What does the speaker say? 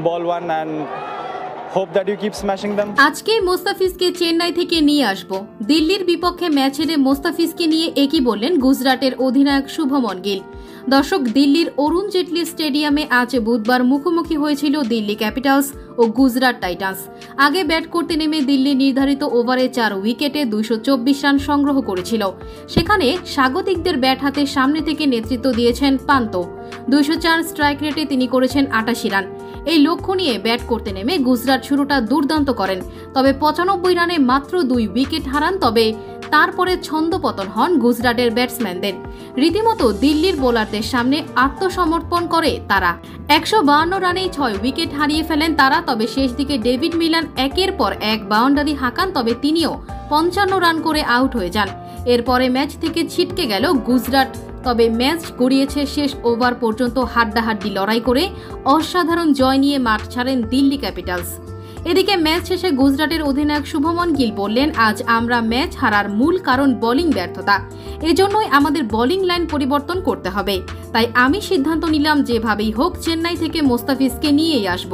ball one and hope that you keep smashing them. আজকে মোস্তাফিজকে চেন্নাই থেকে নিয়ে আসব। দিল্লির বিপক্ষে ম্যাচ হেরে মোস্তাফিজকে নিয়ে একই বললেন গুজরাটের অধিনায়ক শুভমন গিল। দর্শক, দিল্লির অরুণ জেটলি স্টেডিয়ামে আজ বুধবার মুখোমুখি হয়েছিল দিল্লি ক্যাপিটালস ও গুজরাট টাইটান্স। আগে ব্যাট করতে নেমে দিল্লি নির্ধারিত ওভারে 4 উইকেটে 224 রান সংগ্রহ করেছিল। সেখানে স্বাগতিকদের ব্যাট হাতে সামনে থেকে নেতৃত্ব দিয়েছেন পান্ত। 204 স্ট্রাইক রেটে তিনি করেছেন 88 রান। এই লক্ষ্য নিয়ে ব্যাট করতে নেমে গুজরাট শুরুটা দুর্দান্ত করেন, তবে 95 রানে মাত্র 2 উইকেট হারান। তবে তারপরে ছন্দপতন হন গুজরাটের ব্যাটসম্যানদের। রীতিমতো দিল্লির বোলারদের সামনে আত্মসমর্পণ করে তারা। 152 রানেই 6 উইকেট হারিয়ে ফেলেন তারা। তবে শেষ দিকে ডেভিড মিলান একের পর এক বাউন্ডারি হাঁকান, তবে তিনিও 55 রান করে আউট হয়ে যান। এরপরে ম্যাচ থেকে ছিটকে গেল গুজরাট। তবে ম্যাচ গড়িয়েছে শেষ ওভার পর্যন্ত হাড্ডাহাড্ডি লড়াই করে অসাধারণ জয় নিয়ে মাঠ ছাড়েন দিল্লি ক্যাপিটালস। এদিকে ম্যাচ শেষে গুজরাটের অধিনায়ক শুভমন গিল বললেন, আজ আমরা ম্যাচ হারার মূল কারণ বোলিং ব্যর্থতা। এজন্যই আমাদের বোলিং লাইন পরিবর্তন করতে হবে। তাই আমি সিদ্ধান্ত নিলাম যেভাবেই হোক চেন্নাই থেকে মোস্তাফিজকে নিয়েই আসব।